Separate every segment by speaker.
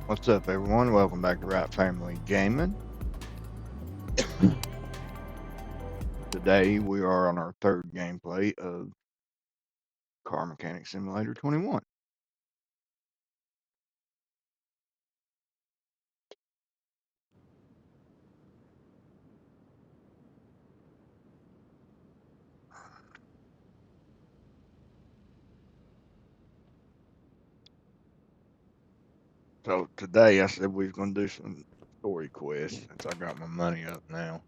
Speaker 1: What's up, everyone? Welcome back to Wright Family Gaming. Today we are on our third gameplay of Car Mechanic Simulator 21. So today I said we was going to do some story quests since I got my money up now.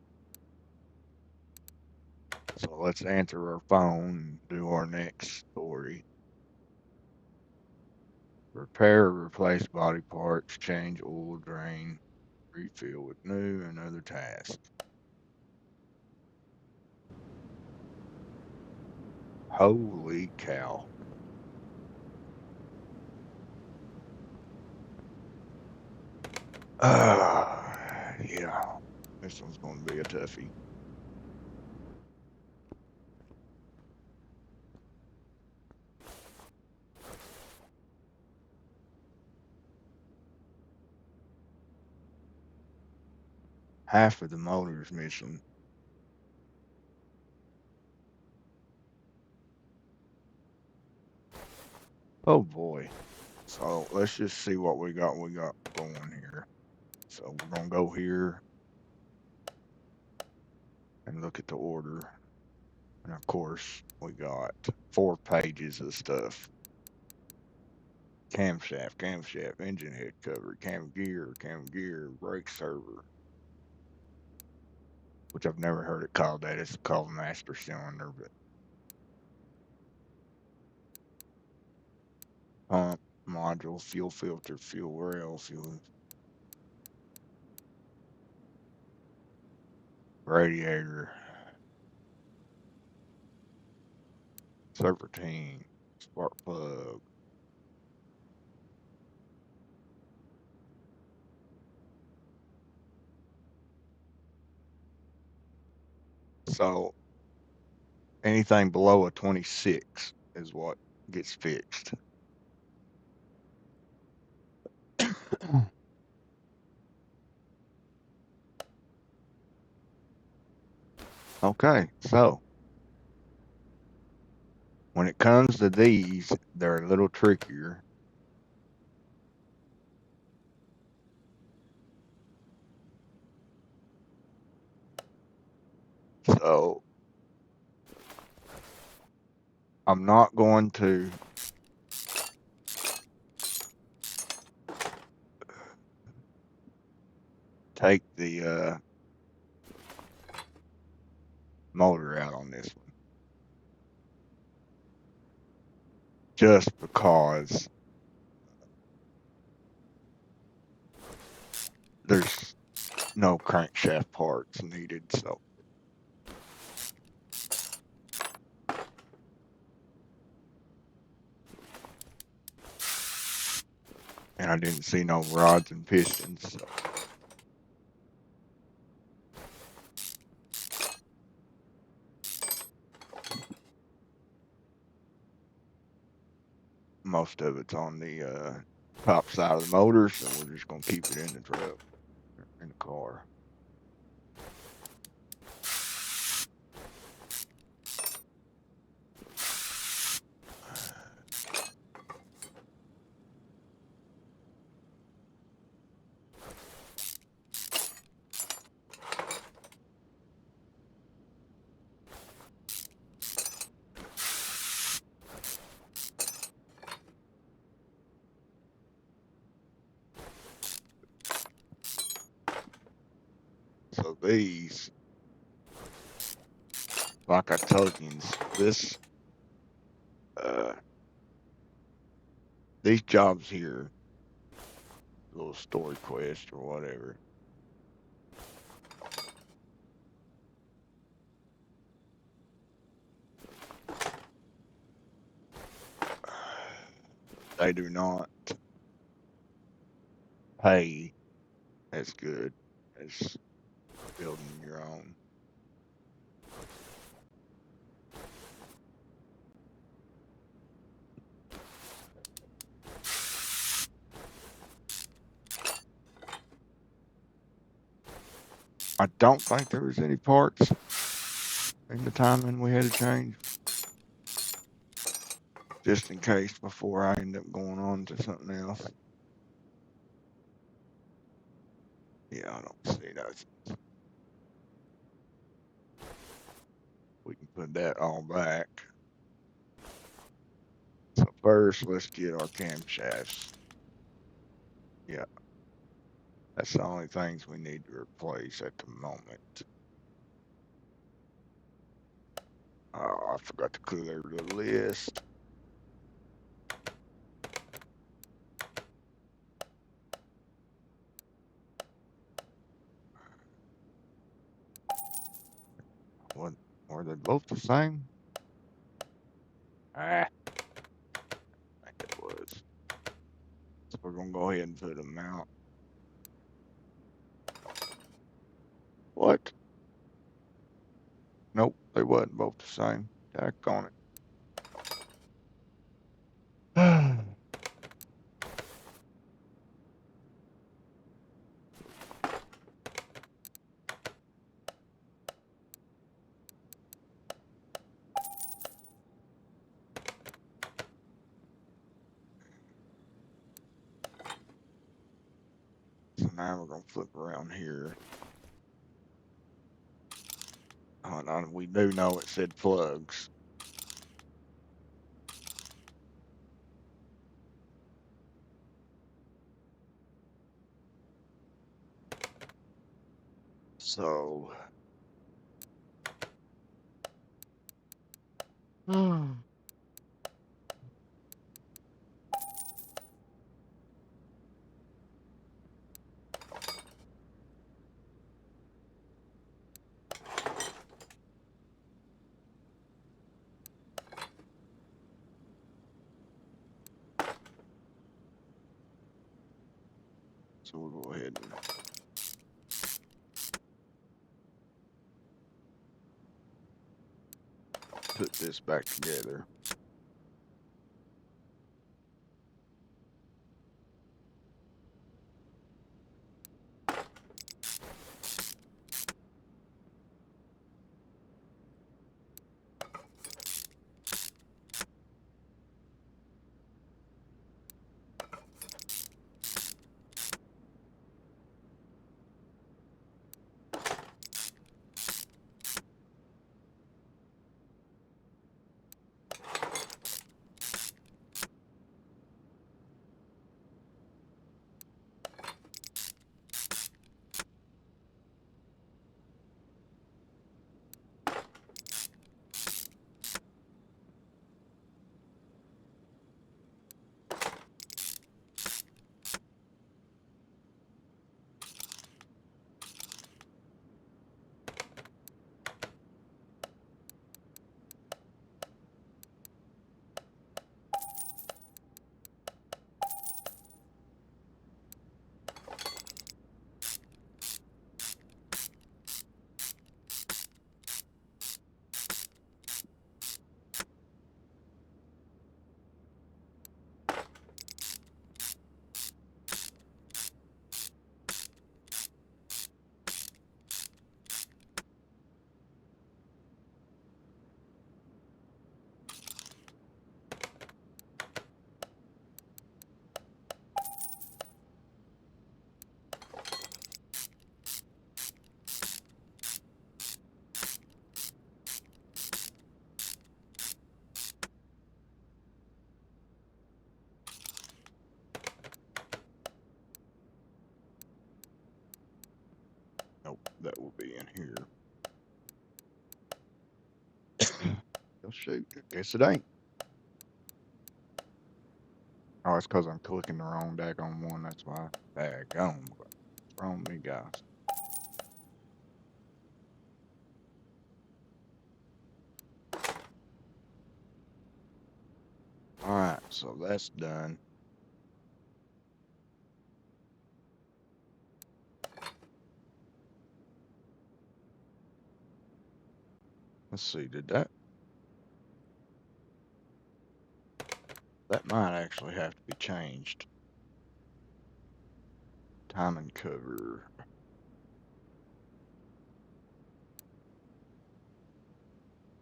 Speaker 1: So let's answer our phone and do our next story. Repair or replace body parts, change oil drain, refill with new and other tasks. Holy cow. Yeah, this one's going to be a toughie. Half of the motor's missing. Oh boy. So let's just see what we got going here. So we're gonna go here and look at the order. And of course we got 4 pages of stuff. Camshaft, engine head cover, cam gear, brake server. Which I've never heard it called that. It's called master cylinder, but pump, module, fuel filter, fuel rail, fuel radiator, serpentine, spark plug. So anything below a 26 is what gets fixed. Okay, so when it comes to these, they're a little trickier. So I'm not going to take the motor out on this one just because there's no crankshaft parts needed. So and I didn't see no rods and pistons. So. Most of it's on the top side of the motor, so we're just gonna keep it in the truck, in the car. So these, like I told you, this uh, these jobs here, little story quest or whatever, they do not pay as good as building your own. I don't think there was any parts in the timing we had to change. Just in case before I end up going on to something else. Yeah, I don't see nothing. We can put that all back. So first, let's get our camshafts. Yeah, that's the only things we need to replace at the moment. Oh, I forgot to clear the list. What, were they both the same? I think it was. So we're gonna go ahead and put them out. What? Nope, they wasn't both the same. Tack on it. So now we're gonna flip around here. Hold on, we do know it said plugs. So so we'll go ahead and put this back together. Nope, that will be in here. Oh shoot, guess it ain't. Oh, it's because I'm clicking the wrong daggone one, that's why. Daggone. What's wrong with me, guys? Alright, so that's done. Let's see, did that might actually have to be changed. Time and cover.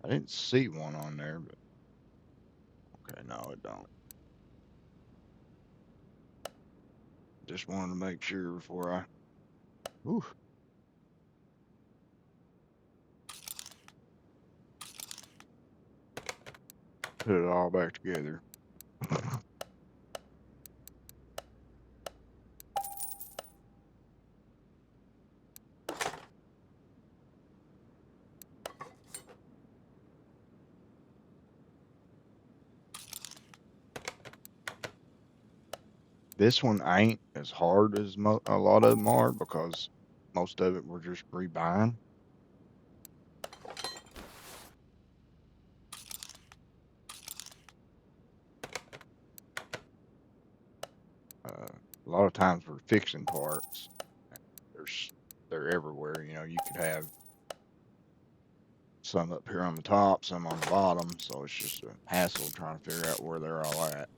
Speaker 1: I didn't see one on there, but okay, no, it don't. Just wanted to make sure before I. Whew, put it all back together. This one ain't as hard as a lot of them are because most of it we're just rebuying. A lot of times we're fixing parts. They're everywhere. You know, you could have some up here on the top, some on the bottom, so it's just a hassle trying to figure out where they're all at.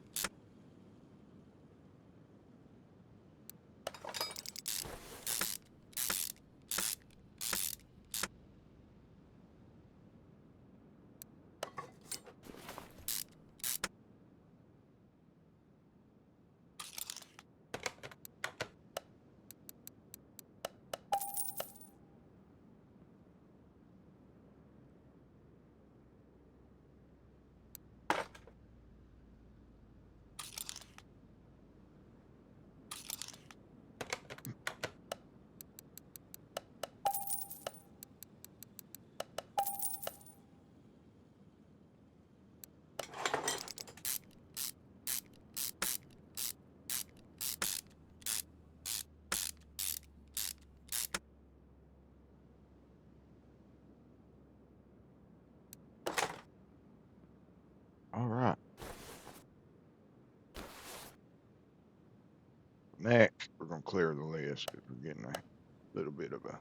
Speaker 1: All right. Next, we're going to clear the list because we're getting a little bit of a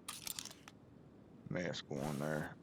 Speaker 1: mess going there.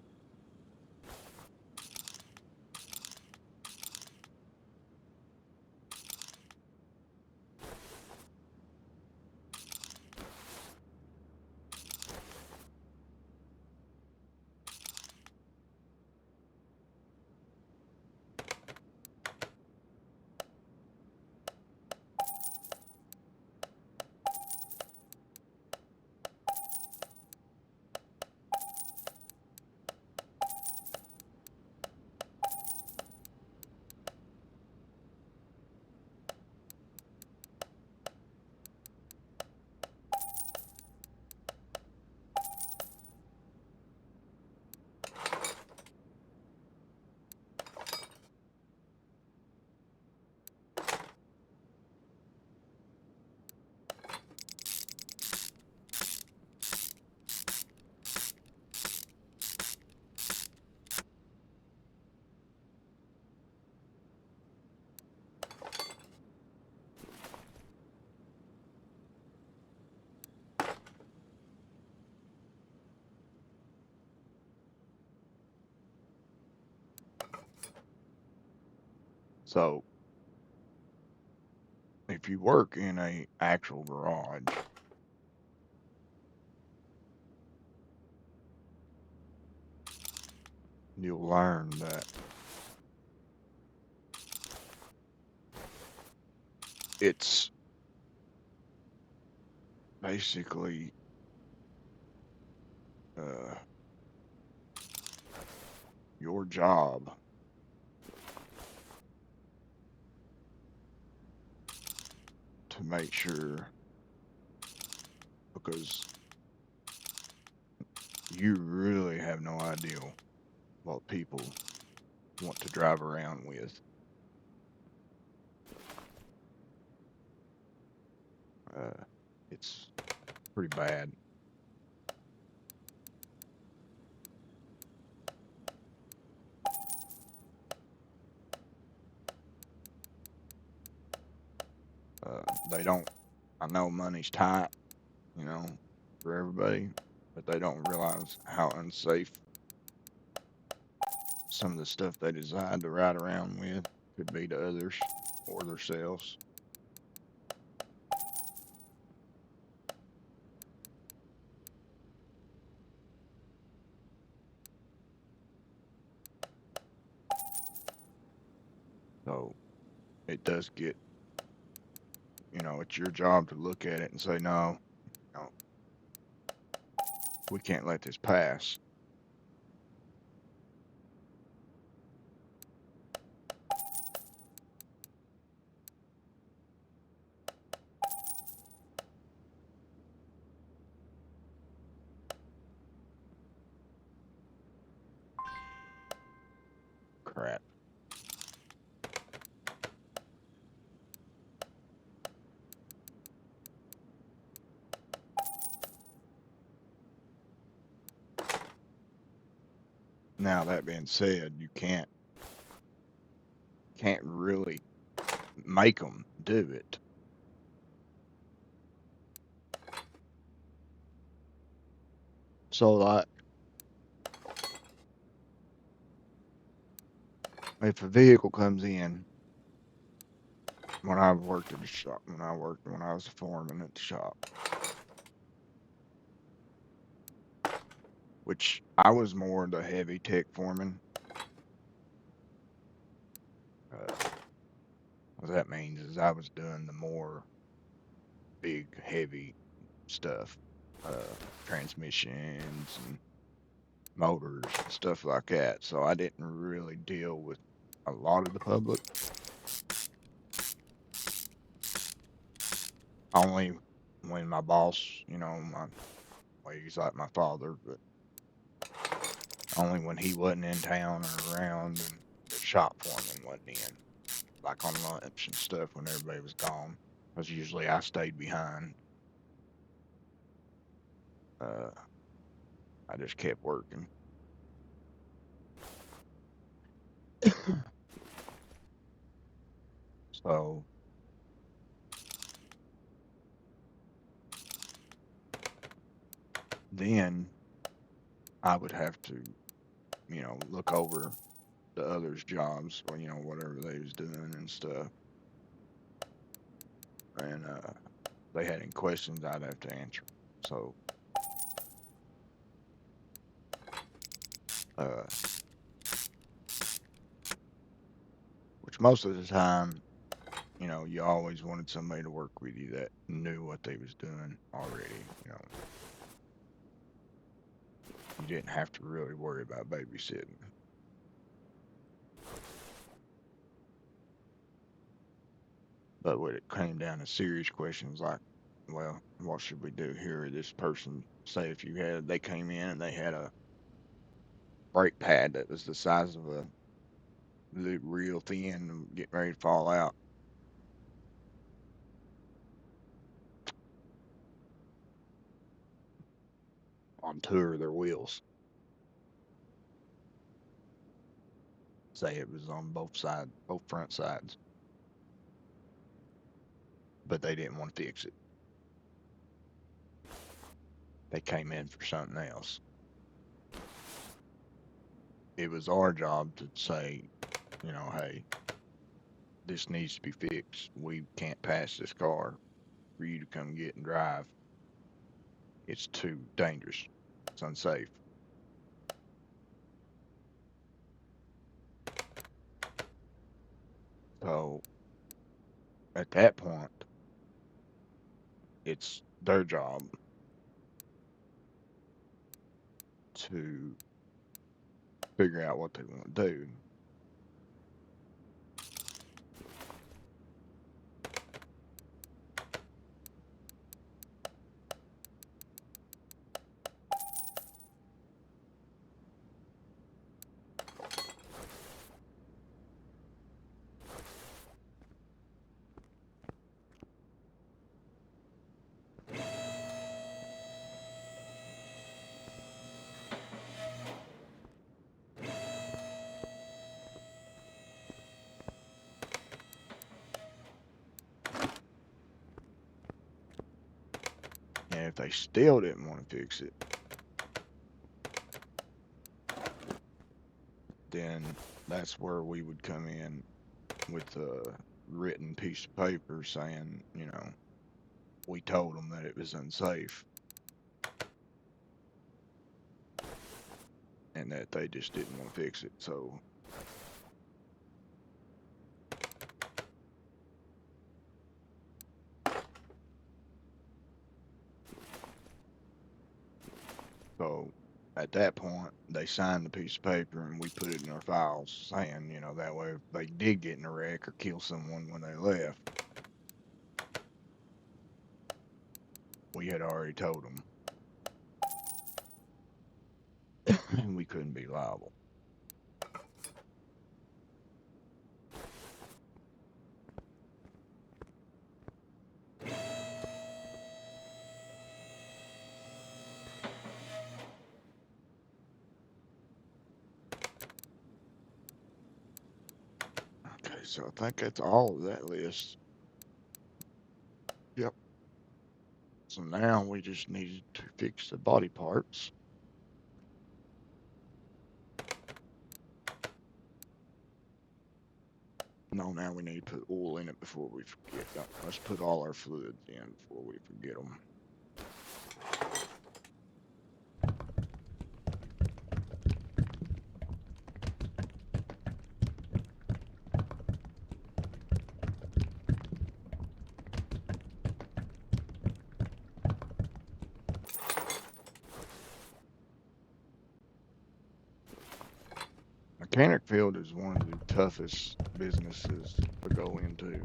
Speaker 1: So, if you work in a actual garage, you'll learn that it's basically uh, your job to make sure, because you really have no idea what people want to drive around with. It's pretty bad. They don't. I know money's tight, you know, for everybody, but they don't realize how unsafe some of the stuff they decide to ride around with could be to others or themselves. So it does get, it's your job to look at it and say, no, no, we can't let this pass. Crap. Now that being said, you can't really make them do it. So like, if a vehicle comes in, when I worked at the shop, when I was a foreman at the shop, which I was more the heavy tech foreman. What that means is I was doing the more big, heavy stuff, transmissions and motors and stuff like that. So I didn't really deal with a lot of the public. Only when my boss, well, he's like my father, but only when he wasn't in town or around and the shop foreman wasn't in, like on lunch and stuff when everybody was gone. Because usually I stayed behind. I just kept working. So then I would have to, look over the others' jobs or, whatever they was doing and stuff. And they had any questions, I'd have to answer. So, which most of the time, you always wanted somebody to work with you that knew what they was doing already. You didn't have to really worry about babysitting. But when it came down to serious questions like, well, what should we do here? This person, say if they came in and they had a brake pad that was the size of the real thin and getting ready to fall out. On two of their wheels. Say it was on both front sides. But they didn't want to fix it. They came in for something else. It was our job to say, hey, this needs to be fixed. We can't pass this car for you to come get and drive. It's too dangerous. It's unsafe. So at that point, it's their job to figure out what they want to do. And if they still didn't want to fix it, then that's where we would come in with a written piece of paper saying, we told them that it was unsafe and that they just didn't want to fix it. So they signed the piece of paper and we put it in our files saying, you know, that way if they did get in a wreck or kill someone when they left, we had already told them and we couldn't be liable. Okay, so I think that's all of that list. Yep. So now we just needed to fix the body parts. No, now we need to put oil in it before we forget. Let's put all our fluids in before we forget them. Mechanic field is one of the toughest businesses to go into.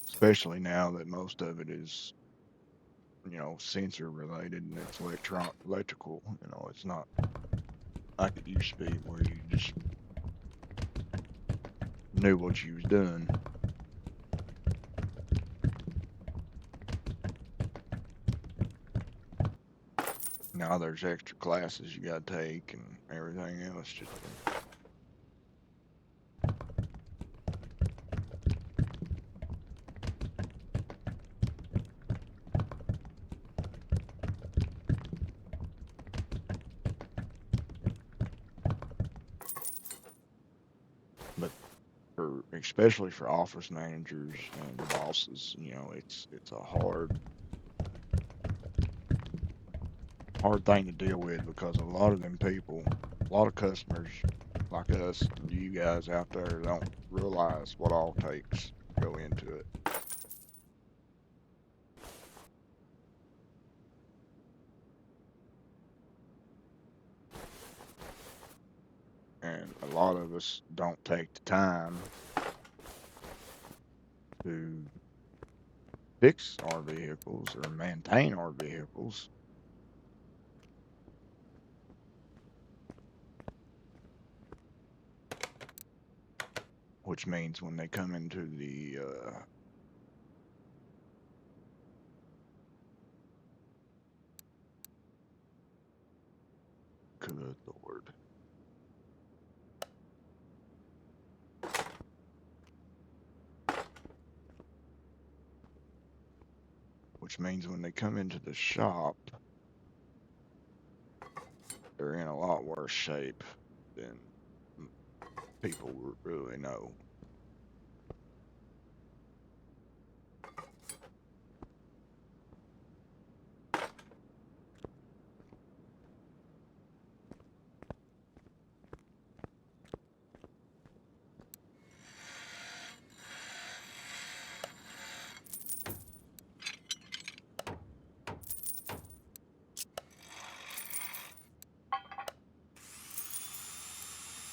Speaker 1: Especially now that most of it is, you know, sensor related and it's electrical. You know, it's not like it used to be where you just knew what you was doing. Now there's extra classes you got to take and everything else. Just but especially for office managers and bosses, you know, it's a hard thing to deal with because a lot of them people, a lot of customers like us and you guys out there don't realize what all takes to go into it. And a lot of us don't take the time to fix our vehicles or maintain our vehicles. Which means when they come into the good Lord. Which means when they come into the shop, they're in a lot worse shape than people really know.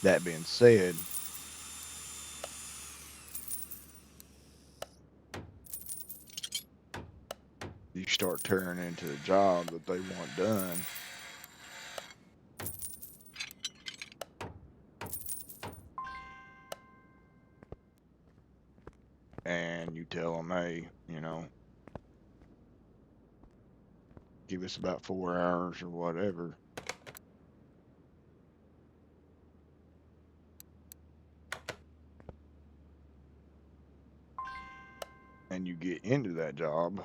Speaker 1: That being said, you start tearing into a job that they want done, and you tell them, hey, you know, give us about 4 hours or whatever. And you get into that job,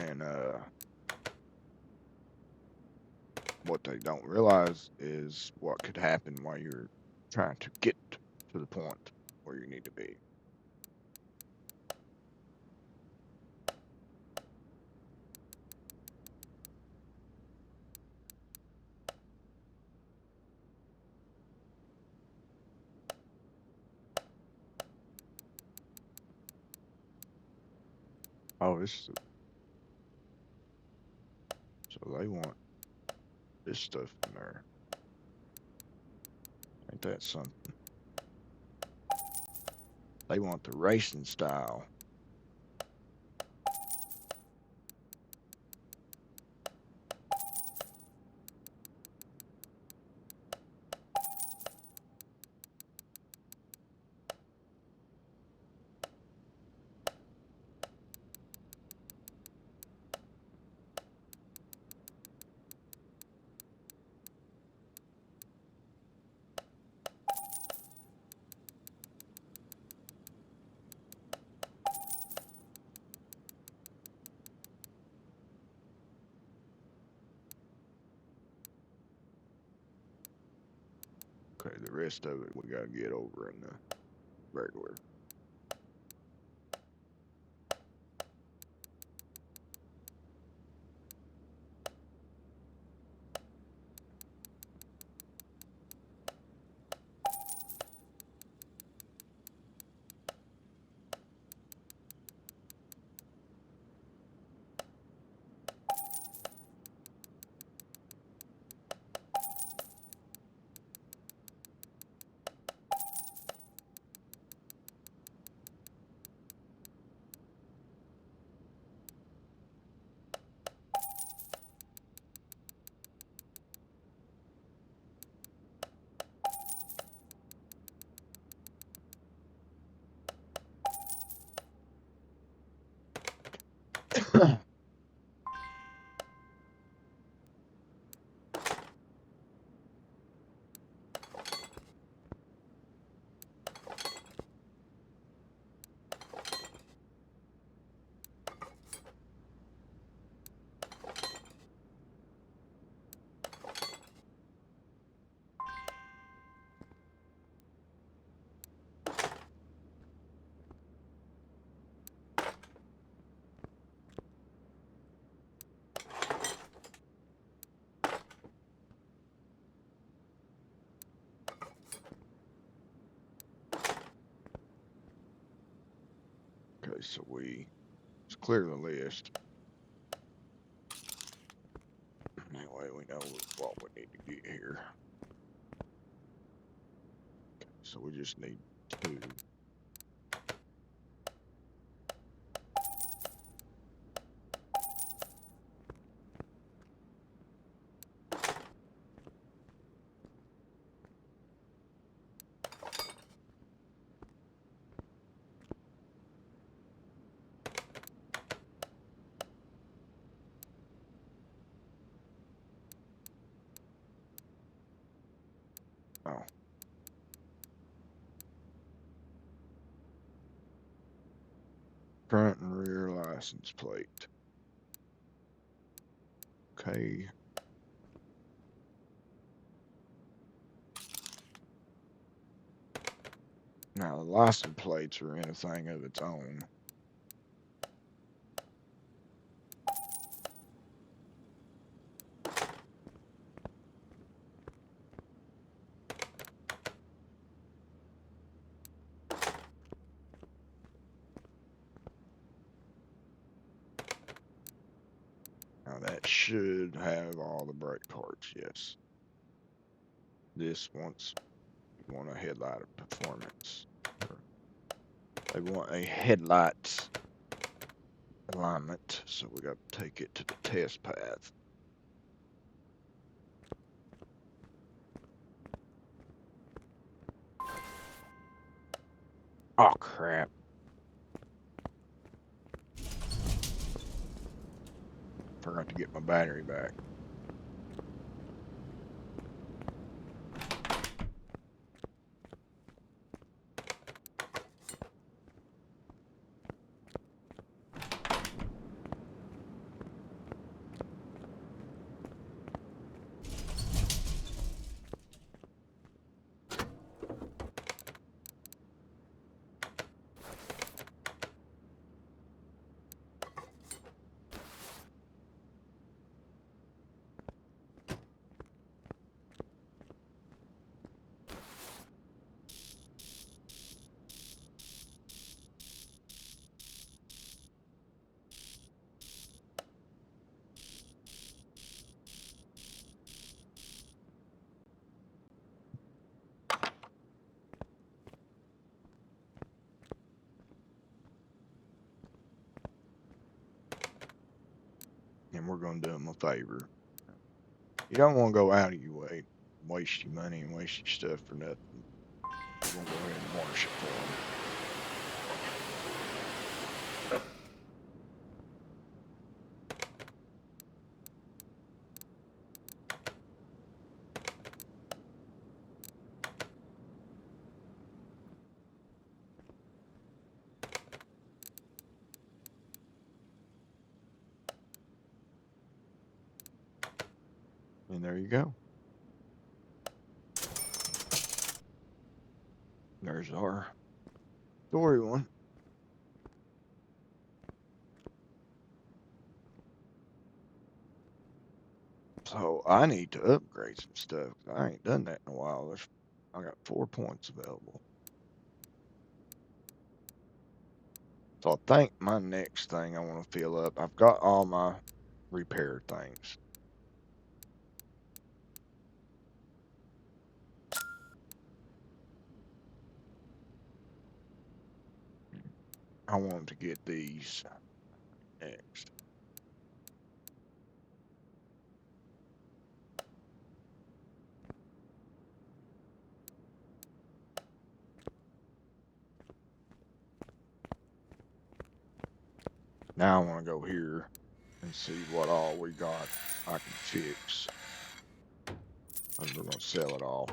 Speaker 1: And what they don't realize is what could happen while you're trying to get to the point where you need to be. Oh, so they want this stuff in there. Ain't that something? They want the racing style. Okay, the rest of it we gotta get over in the regular. Okay, so let's clear the list. That way we know what we need to get here. Okay, so we just need 2. Oh. Front and rear license plate. Okay. Now the license plates are in a thing of its own. Now that should have all the brake parts, yes. This wants a headlight of performance. They want a headlight alignment, so we got to take it to the test path. Oh crap. Forgot to get my battery back. going to do them a favor. You don't want to go out of your way, waste your money and waste your stuff for nothing. You're going to go ahead and wash it for them. And there you go. There's our story one. So I need to upgrade some stuff. I ain't done that in a while. I got 4 points available. So I think my next thing I want to fill up, I've got all my repair things. I want to get these next. Now I want to go here and see what all we got I can fix. And we're going to sell it all.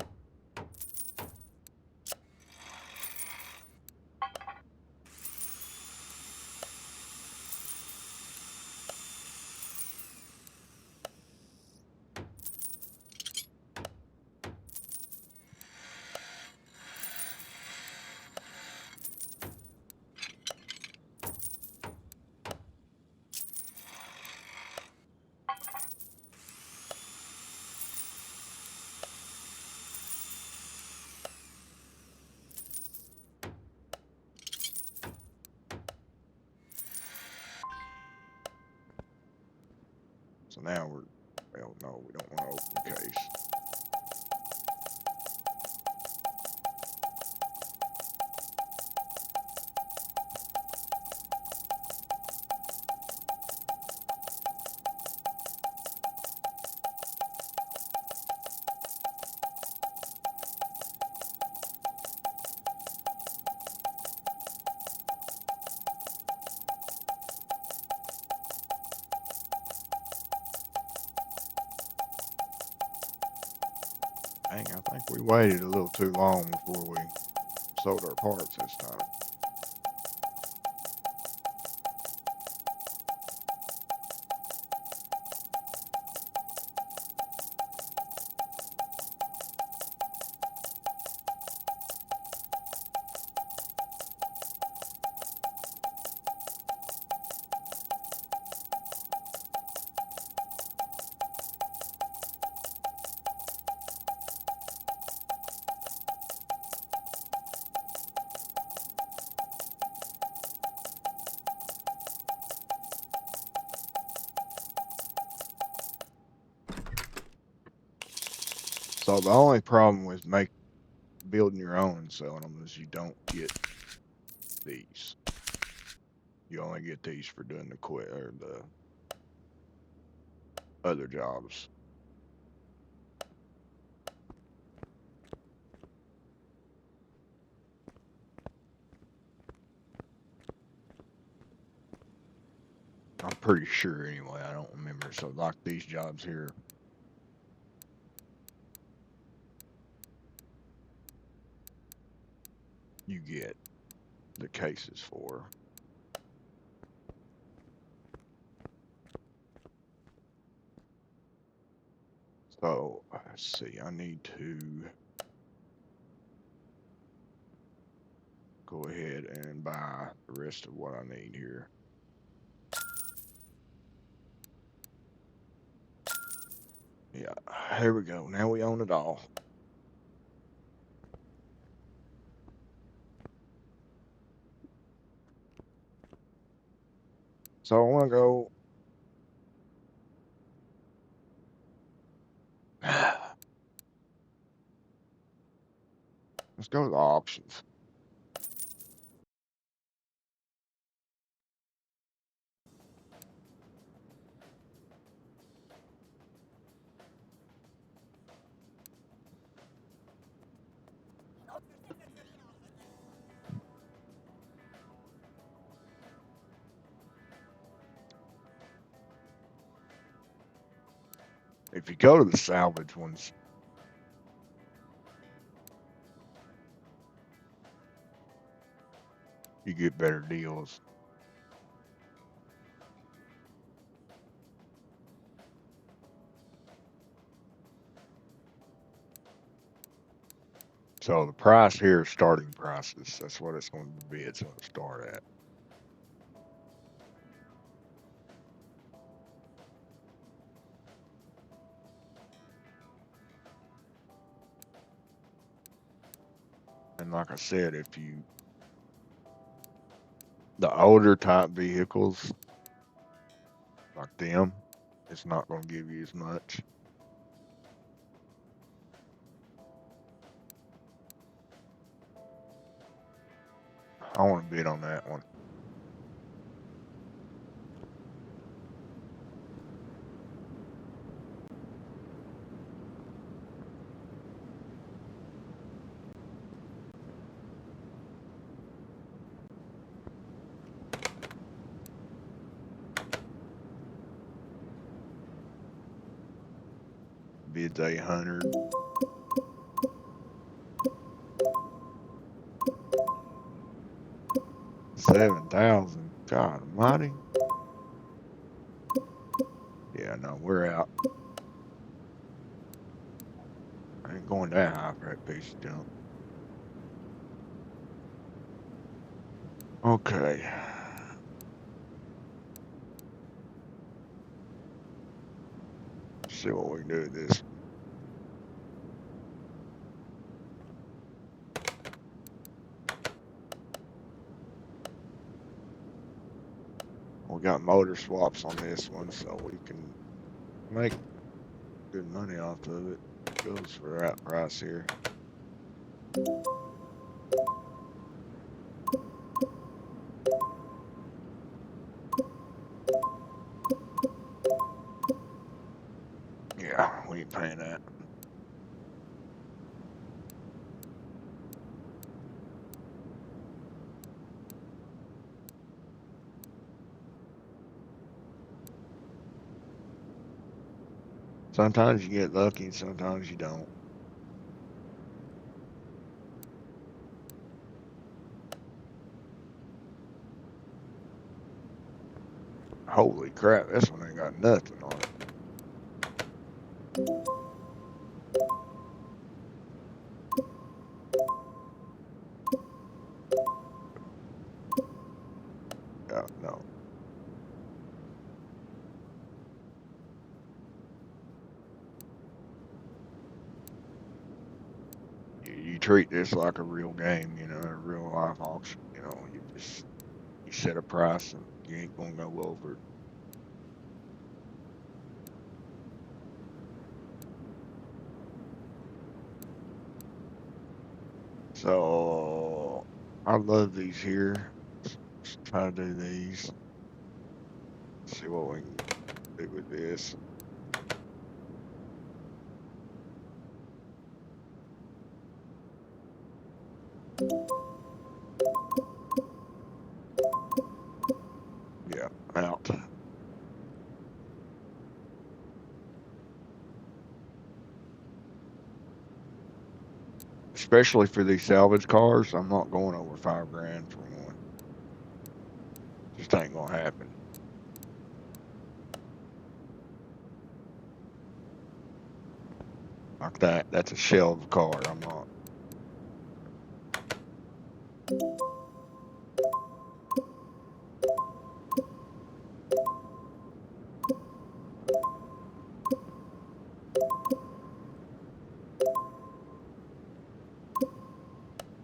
Speaker 1: So now well, no, we don't want to open the case. Dang, I think we waited a little too long before we sold our parts this time. So the only problem with building your own and selling them is you don't get these. You only get these for doing the other jobs. I'm pretty sure anyway. I don't remember. So like these jobs here, you get the cases for. So let's see. I need to go ahead and buy the rest of what I need here. Yeah, here we go. Now we own it all. So I want to go. Let's go to the options. If you go to the salvage ones, you get better deals. So the price here is starting prices. That's what it's going to be. It's going to start at. And like I said, the older type vehicles like them, it's not going to give you as much. I want to bid on that one. Bid's 800. $7,000. God almighty. Yeah, no, we're out. I ain't going that high for that piece of junk. Okay. Let's see what we can do with this. We got motor swaps on this one, so we can make good money off of it. Goes for that price here. Yeah, we ain't paying that. Sometimes you get lucky and sometimes you don't. Holy crap, this one ain't got nothing on it. No. You treat this like a real game, a real life auction. You set a price and you ain't gonna go over it. So I love these here. Let's try to do these. See what we can do with this. Yeah, out. Especially for these salvage cars, I'm not going over $5,000 for one. Just ain't gonna happen. Like that. That's a shell of a car. I'm not.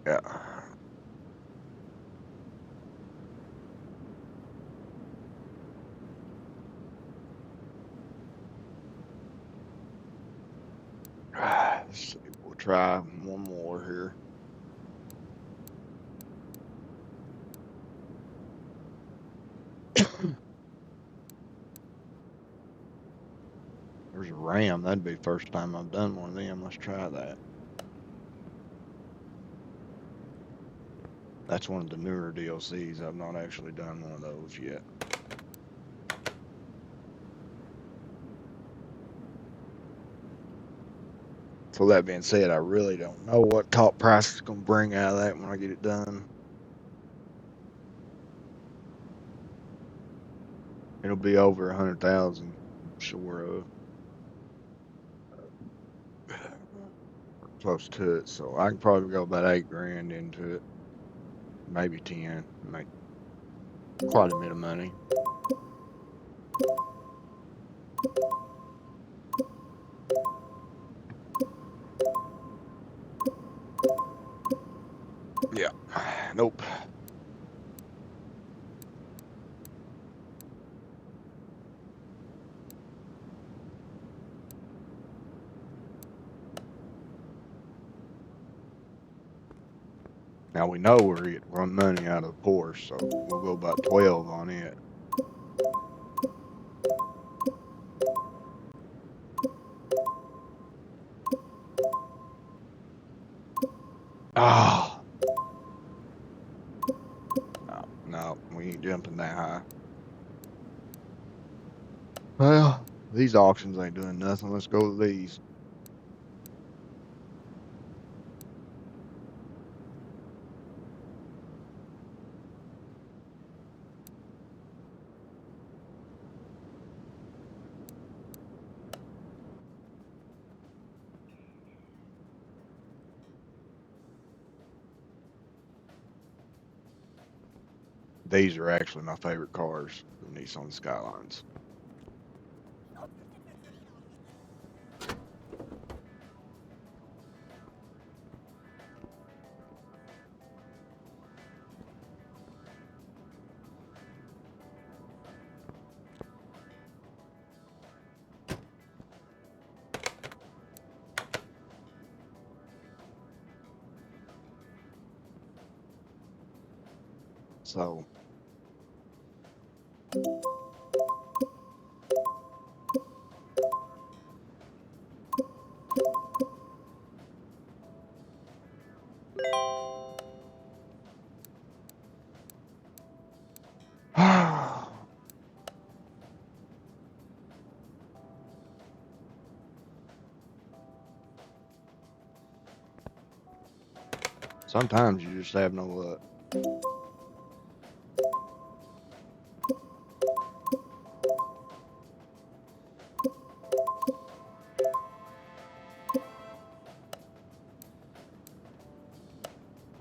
Speaker 1: Yeah. Let's see. We'll try one more here. There's a Ram. That'd be the first time I've done one of them. Let's try that. That's one of the newer DLCs. I've not actually done one of those yet. So that being said, I really don't know what top price is going to bring out of that when I get it done. It'll be over 100,000, sure of. Close to it, so I can probably go about 8 grand into it, maybe 10, make quite a bit of money. Yeah, nope. Now we know we're getting run money out of the Porsche, so we'll go about 12 on it. Oh, no, we ain't jumping that high. Well, these auctions ain't doing nothing. Let's go to these. These are actually my favorite cars, the Nissan Skylines. So, sometimes you just have no luck.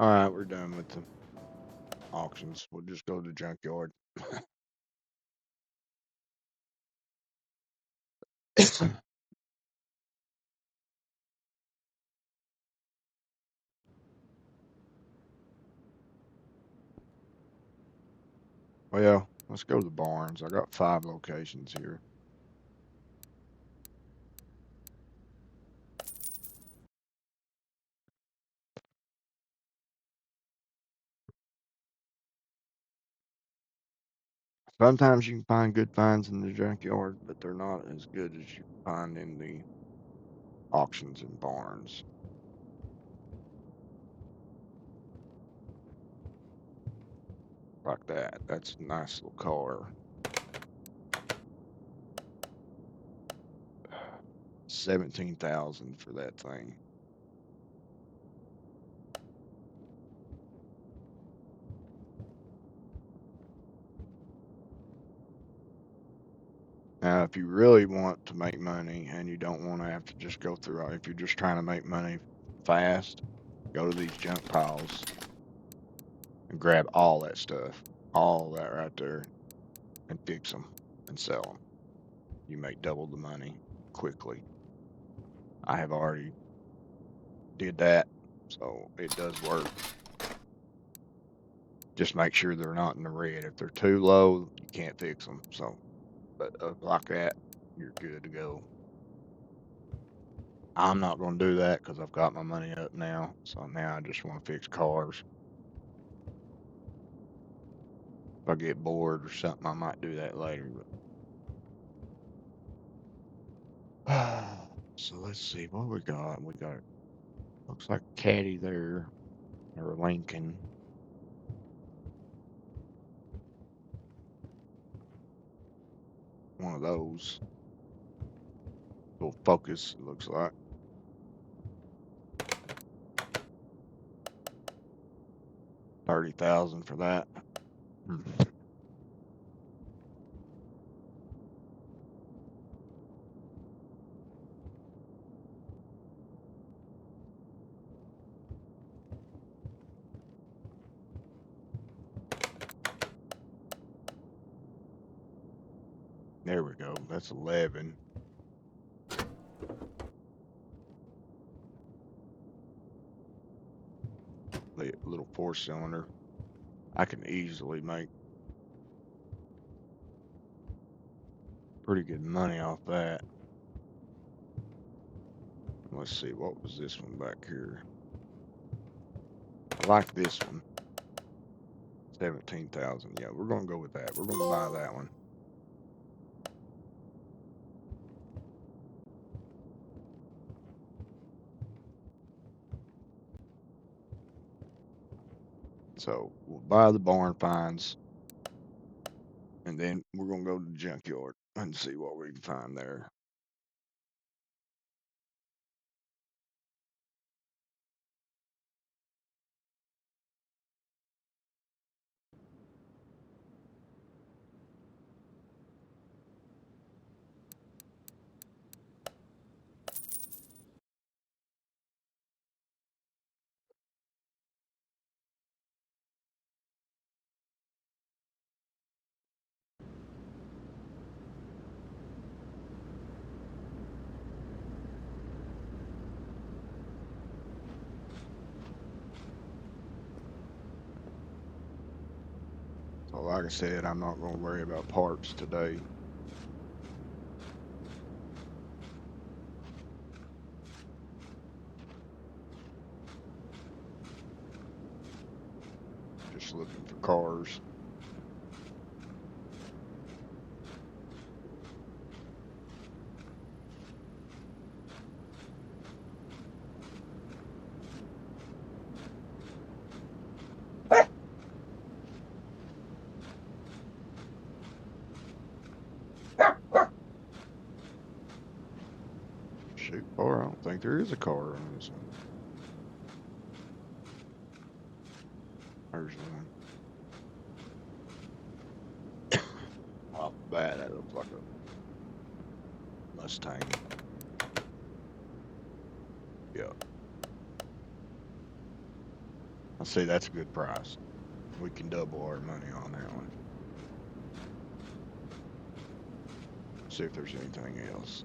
Speaker 1: All right, we're done with the auctions. We'll just go to the junkyard. Well, let's go to the barns. I got 5 locations here. Sometimes you can find good finds in the junkyard, but they're not as good as you find in the auctions and barns. Like that. That's a nice little car. 17,000 for that thing. Now, if you really want to make money and you don't want to have to just go through, if you're just trying to make money fast, go to these junk piles and grab all that stuff, all that right there, and fix them and sell them. You make double the money quickly. I have already did that, so it does work. Just make sure they're not in the red. If they're too low, you can't fix them. So, but up like that, you're good to go. I'm not going to do that because I've got my money up now. So now I just want to fix cars. If I get bored or something, I might do that later. But so let's see what we got. We got looks like a caddy there or a Lincoln. One of those. Little Focus, it looks like. 30,000 for that. There we go. That's 11. The little 4-cylinder. I can easily make pretty good money off that. Let's see, what was this one back here? I like this one. 17,000. Yeah, we're gonna go with that. We're gonna buy that one. So we'll buy the barn finds, and then we're gonna go to the junkyard and see what we can find there. So like I said, I'm not gonna worry about parts today. Just looking for cars. Shoot, car. I don't think there is a car on this one. There's one. Off the bat, that looks like a Mustang. Yeah. I say that's a good price. We can double our money on that one. See if there's anything else.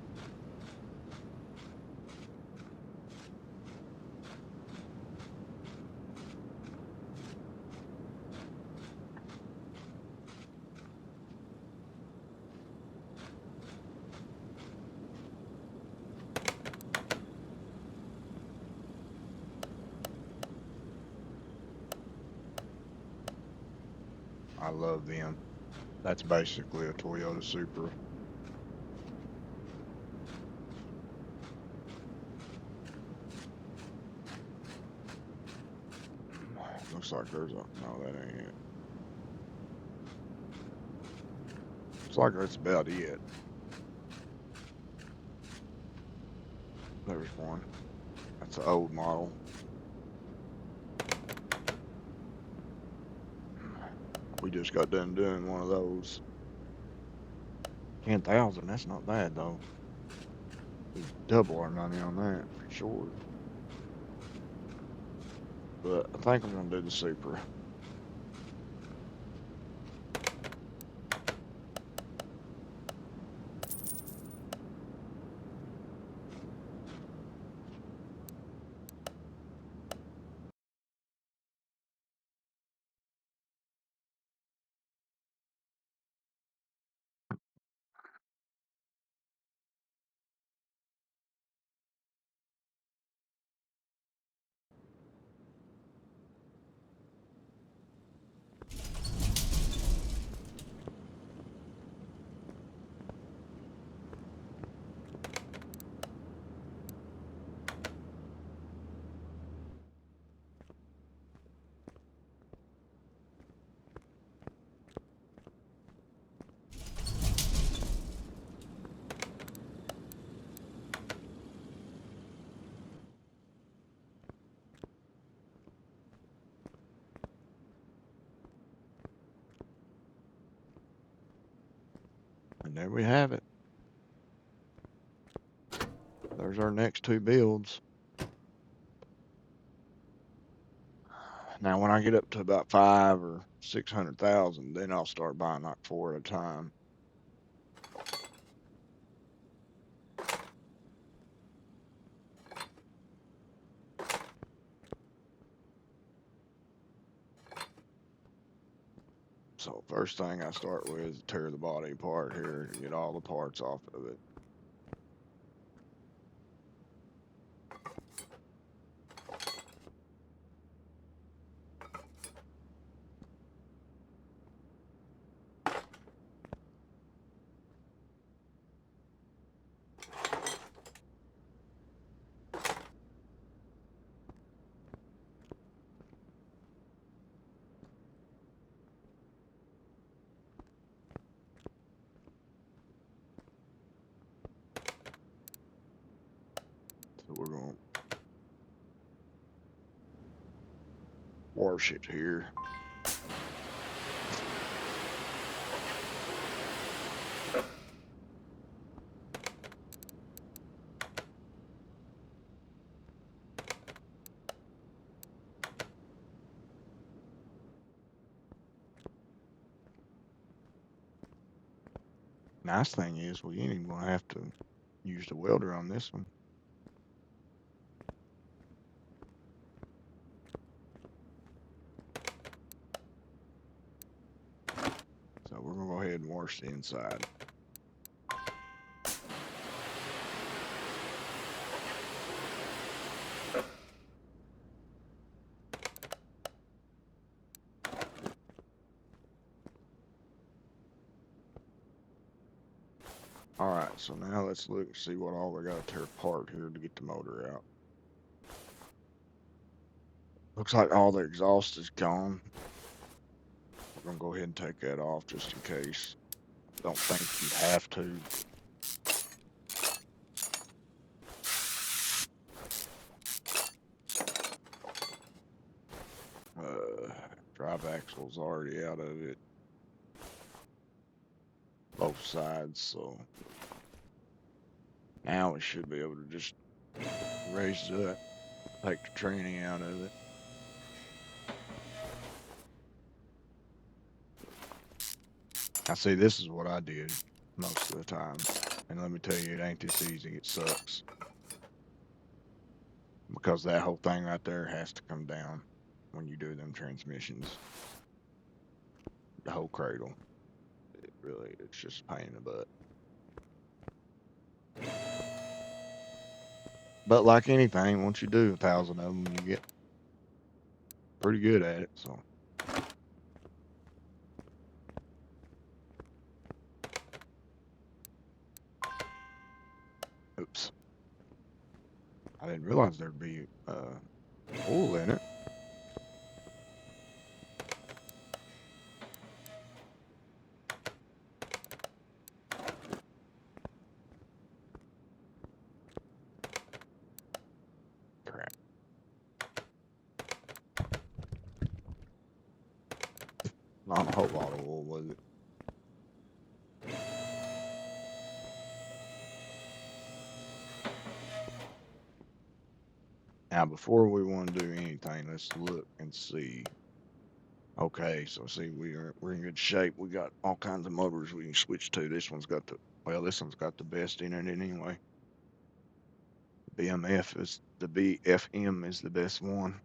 Speaker 1: I love them. That's basically a Toyota Supra. Looks like there's a, no, that ain't it. Looks like that's about it. There's one. That's an old model. We just got done doing one of those. 10,000, that's not bad though. We double our money on that for sure. But I think I'm gonna do the Supra. And there we have it. There's our next two builds. Now, when I get up to about 5 or 600,000, then I'll start buying like 4 at a time. So first thing I start with is tear the body apart here to get all the parts off of it. So we're going to wash it here. Nice thing is we ain't even going to have to use the welder on this one. So we're going to go ahead and wash the inside. Alright, so now let's look and see what all we got to tear apart here to get the motor out. Looks like all the exhaust is gone. We're going to go ahead and take that off just in case. Don't think you have to. Drive axle's already out of it. Both sides, so now we should be able to just raise it up, take the tranny out of it. I see, this is what I did most of the time, and let me tell you, it ain't this easy. It sucks because that whole thing right there has to come down when you do them transmissions. The whole cradle. It's just a pain in the butt. But like anything, once you do 1,000 of them, you get pretty good at it. So, oops, I didn't realize there'd be oil in it. Crap. Not a whole lot of oil, was it? Now, before we want to do anything, let's look and see. Okay, so see, we're in good shape. We got all kinds of motors we can switch to. This one's got this one's got the best in it anyway. The BFM is the best one.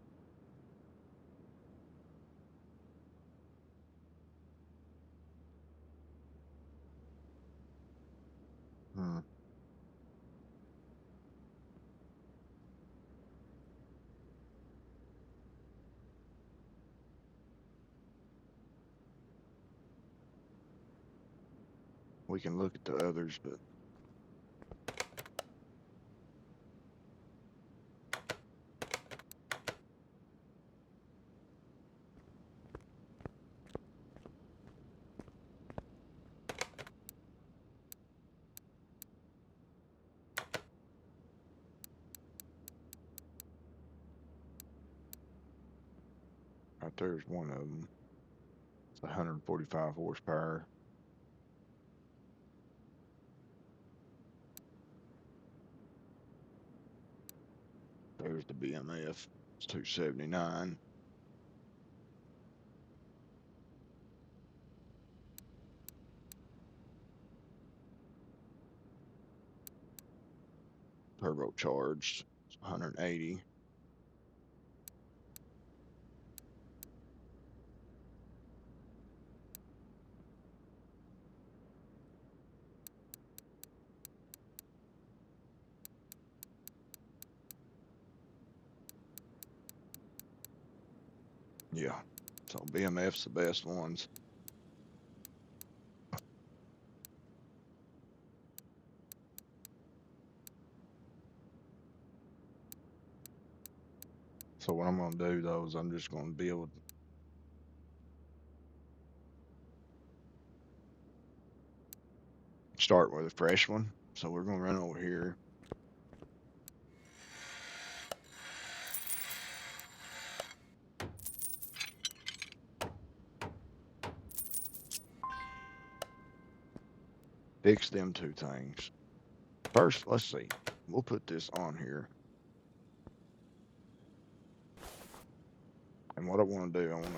Speaker 1: We can look at the others, but right there's one of them. It's 145 horsepower. There's the BMF. It's 279. Turbocharged. It's 180. Yeah. So BMF's the best ones. So what I'm going to do though is I'm just going to build start with a fresh one. So we're going to run over here. Fix them two things. First, let's see. We'll put this on here. And what I want to do, I want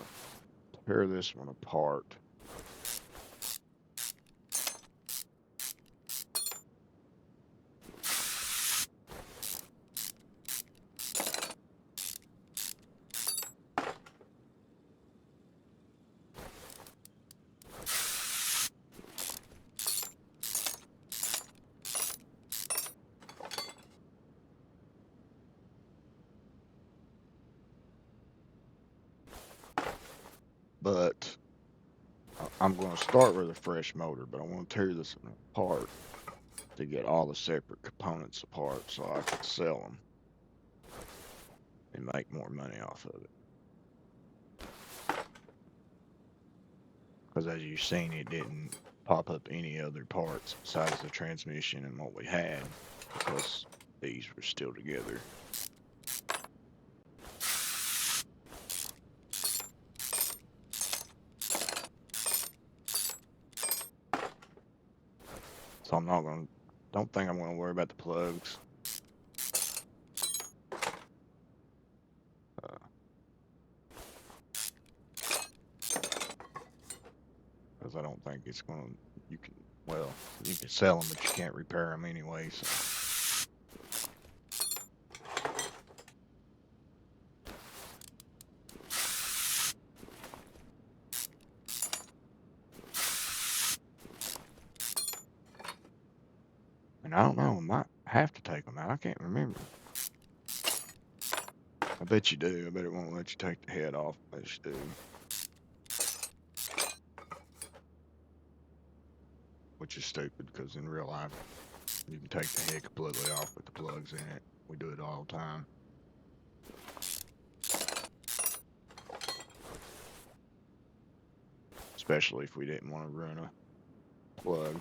Speaker 1: to tear this one apart. But I'm going to start with a fresh motor, but I want to tear this one apart to get all the separate components apart so I can sell them and make more money off of it. Because as you've seen, it didn't pop up any other parts besides the transmission and what we had, because these were still together. So don't think I'm going to worry about the plugs. Because I don't think it's going to, you can sell them, but you can't repair them anyway, so. And I don't know, I might have to take them out. I can't remember. I bet you do. I bet it won't let you take the head off unless you do. Which is stupid, because in real life, you can take the head completely off with the plugs in it. We do it all the time. Especially if we didn't want to ruin a plug.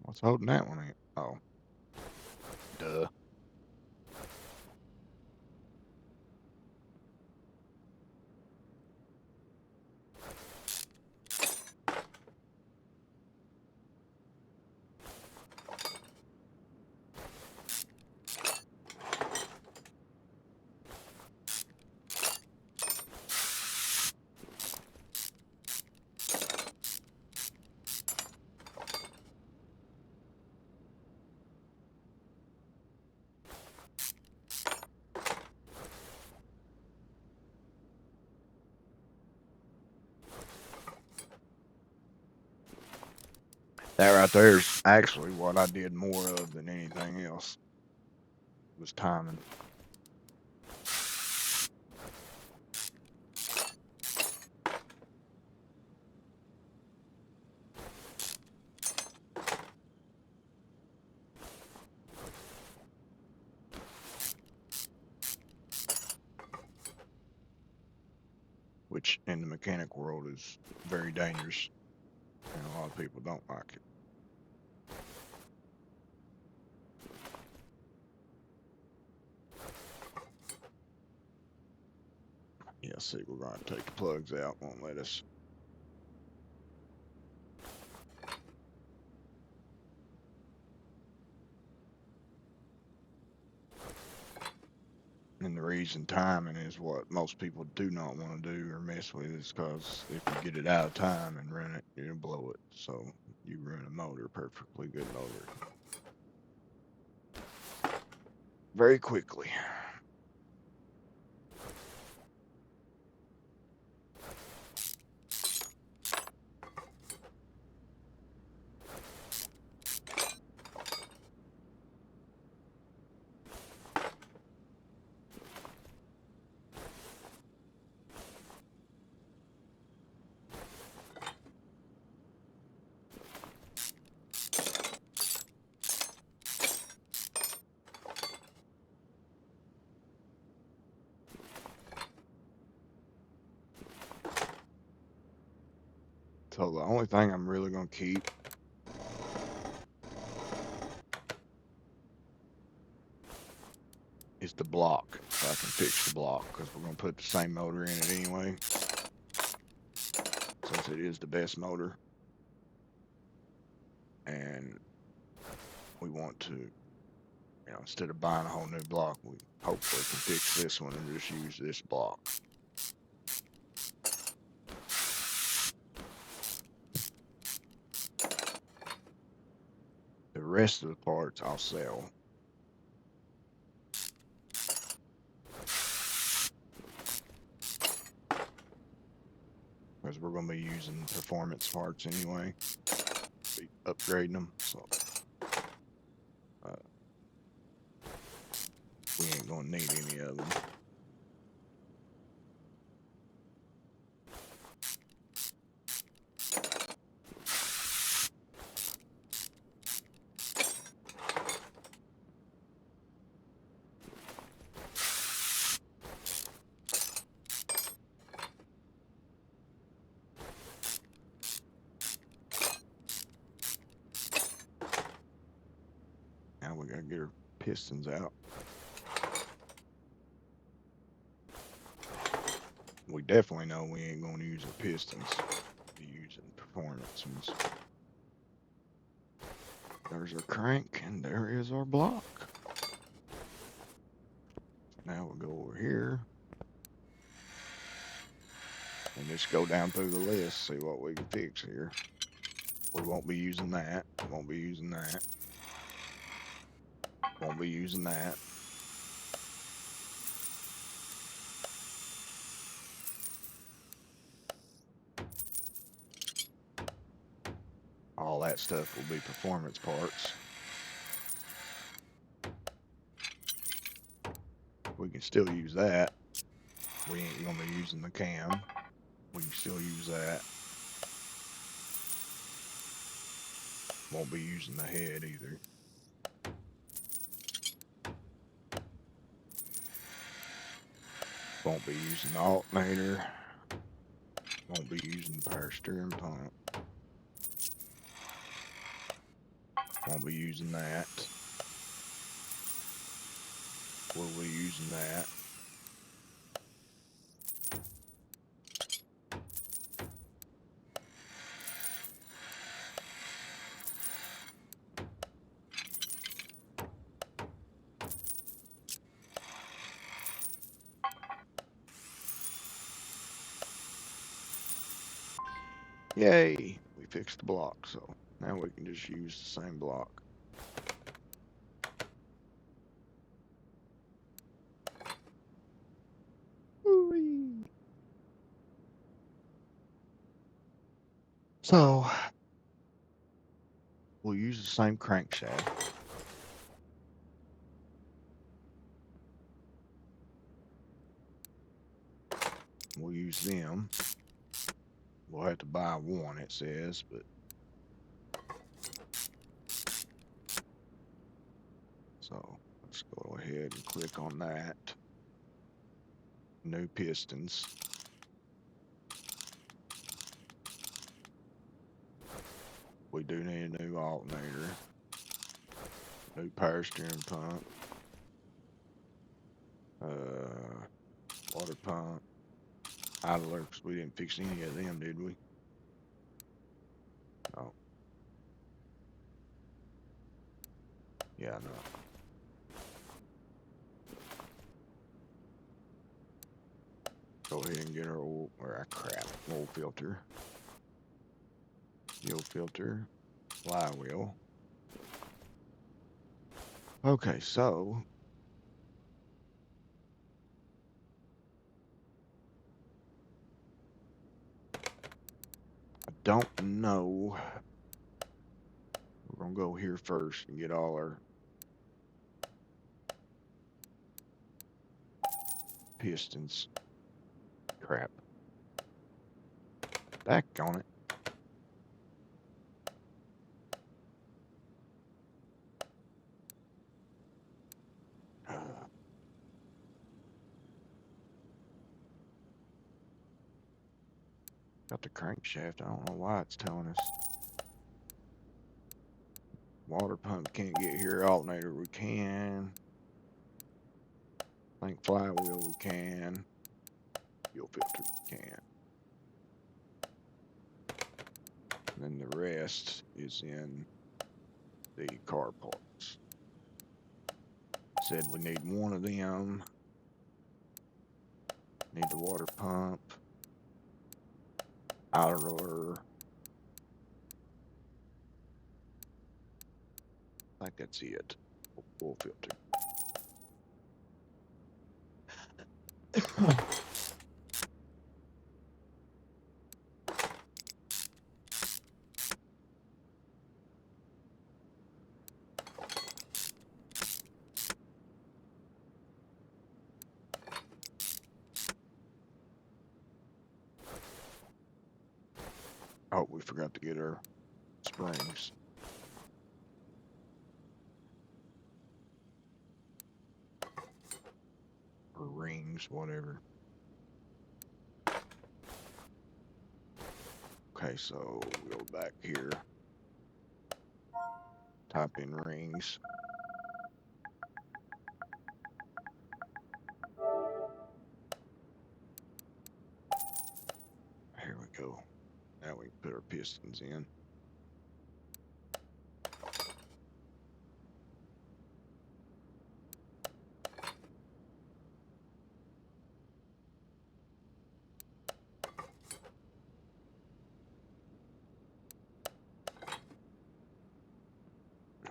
Speaker 1: What's holding that one in? Oh. Duh. That right there is actually what I did more of than anything else. Was timing. Which in the mechanic world is very dangerous, and a lot of people don't like it. see, we're going to take the plugs out. Won't let us. And the reason timing is what most people do not want to do or mess with is because if you get it out of time and run it, you'll blow it. So you ruin a motor, perfectly good motor, very quickly. So the only thing I'm really going to keep is the block, so I can fix the block, because we're going to put the same motor in it anyway, since it is the best motor. And we want to, you know, instead of buying a whole new block, we hopefully can fix this one and just use this block. The rest of the parts I'll sell. Because we're going to be using performance parts anyway. Be upgrading them, so we ain't going to need any of them. Now we got to get our pistons out. We definitely know we ain't going to use our pistons. We'll be using performance ones. There's our crank, and there is our block. Now we'll go over here and just go down through the list, see what we can fix here. We won't be using that. Won't be using that. Won't be using that. All that stuff will be performance parts. We can still use that. We ain't gonna be using the cam. We can still use that. Won't be using the head either. Won't be using the alternator. Won't be using the power steering pump. Won't be using that. We'll be using that. Yay! We fixed the block, so now we can just use the same block. Whee! So we'll use the same crankshaft. We'll use them. We'll have to buy one, it says, but so let's go ahead and click on that. New pistons. We do need a new alternator. New power steering pump. Water pump. idler, because we didn't fix any of them, did we? Oh. Yeah, no. Go ahead and get our oil, or crap, oil filter. Fuel filter. Flywheel. Okay, so I don't know. We're gonna go here first and get all our pistons. Crap. Back on it. Got the crankshaft. I don't know why it's telling us. Water pump can't get here. Alternator we can. I think flywheel we can. Fuel filter we can. And then the rest is in the car parts. Said we need one of them. Need the water pump. Idler. I think that's it. Oil filter. Oh, we forgot to get our springs. Or rings, whatever. Okay, so we'll go back here. Type in rings. Here we go. Now we can put our pistons in.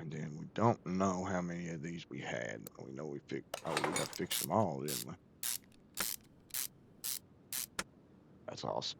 Speaker 1: And then we don't know how many of these we had. We know we fixed. Oh, we got to fix them all, didn't we? That's awesome.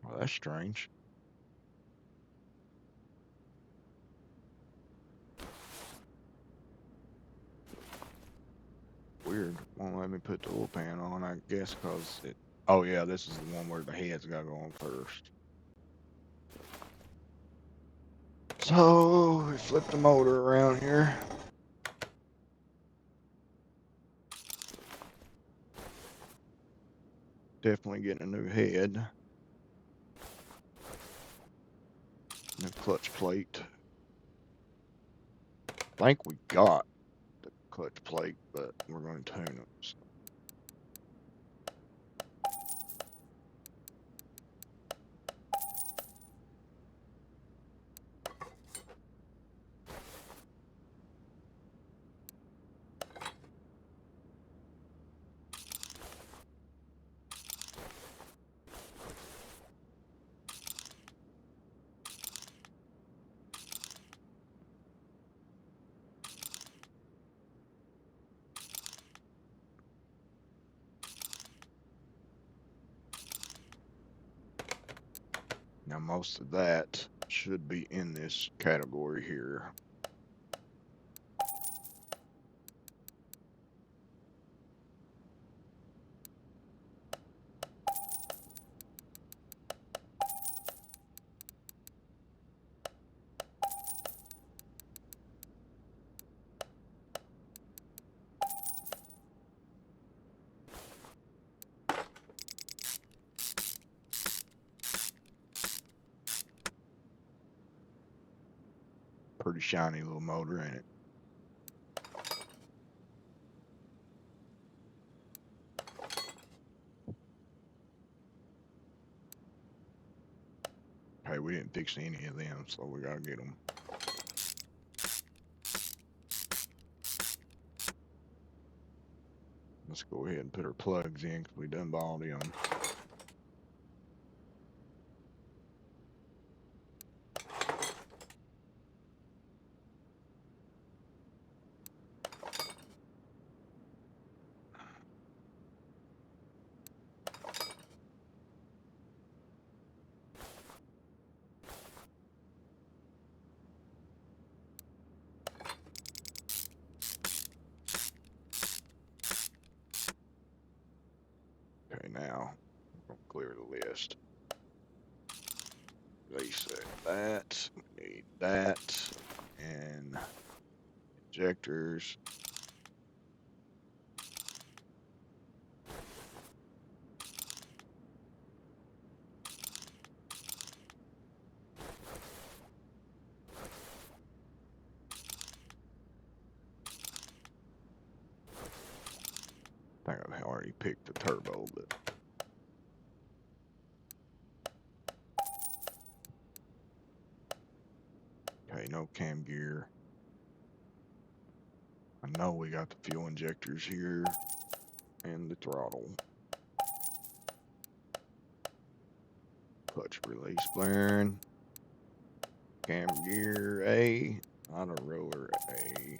Speaker 1: Well, that's strange. Weird. Won't let me put the oil pan on, I guess, because it. Oh, yeah, this is the one where the head's got to go on first. So, we flip the motor around here. Definitely getting a new head. New clutch plate. I think we got the clutch plate, but we're going to tune it. So. Now most of that should be in this category here. Pretty shiny little motor, ain't it? Hey, we didn't fix any of them, so we gotta get them. Let's go ahead and put our plugs in because we done bought them. Okay, now we're gonna clear the list. Reset that. We need that and injectors. I think I've already picked the turbo, but okay, no cam gear. I know we got the fuel injectors here and the throttle. Clutch release blaring. Cam gear A. Auto roller A.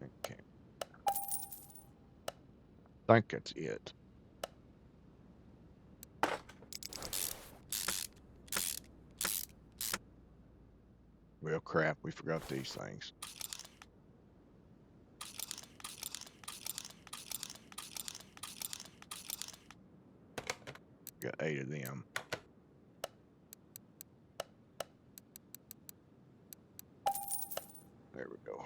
Speaker 1: Okay. I think that's it. Well, crap, we forgot these things. Got 8 of them. There we go.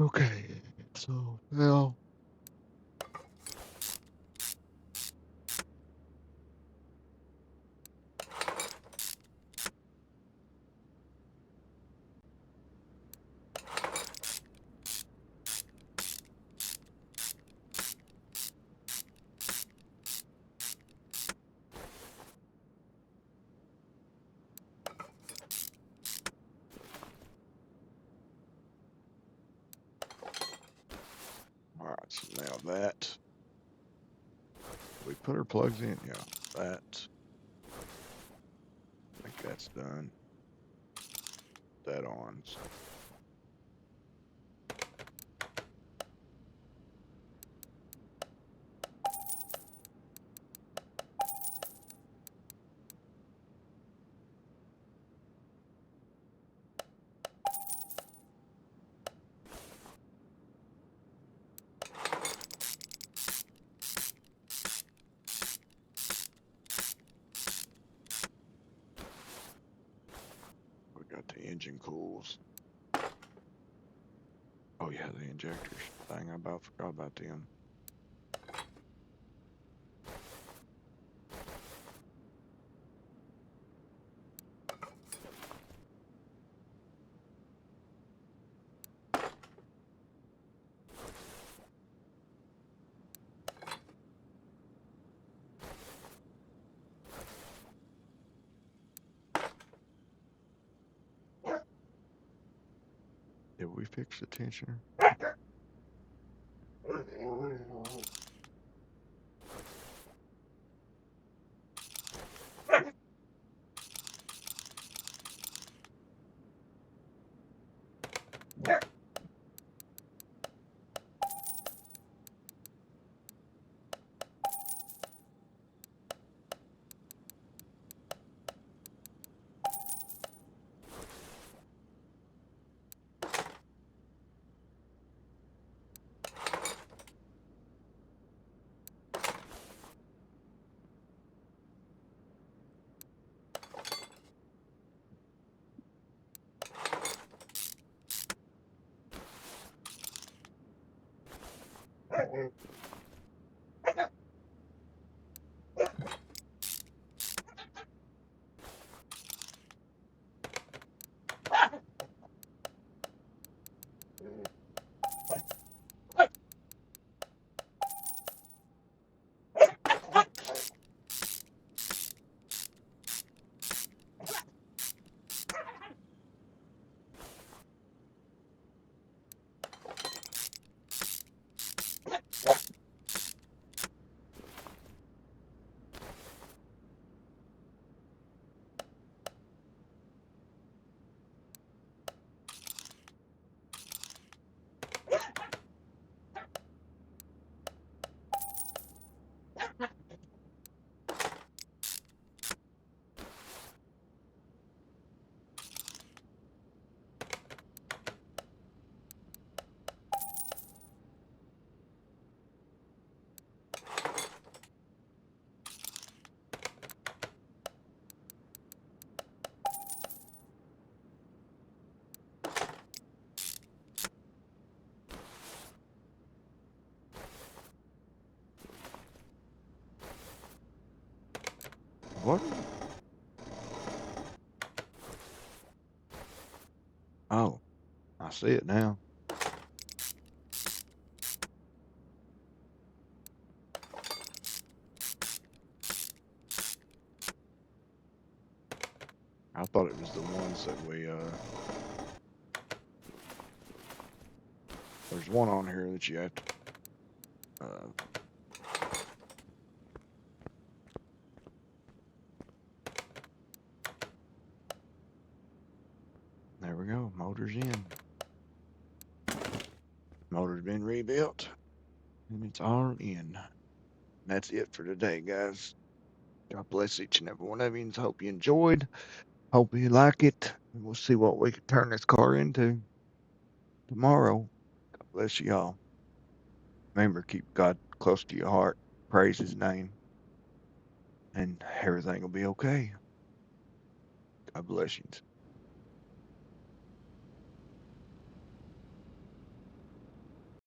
Speaker 1: Okay, so now alright, so now that we put our plugs in, yeah, that I think that's done. That on. So we got the engine cools. Oh yeah, the injectors. Dang, I about forgot about them. Did we fix the tensioner? What? Oh, I see it now. I thought it was the ones that we, there's one on here that you have to, there we go, motor's in. Motor's been rebuilt, and it's all in. That's it for today, guys. God bless each and every one of you, and hope you enjoyed. Hope you like it. And we'll see what we can turn this car into tomorrow. God bless you all. Remember, keep God close to your heart. Praise His name, and everything will be okay. God bless you.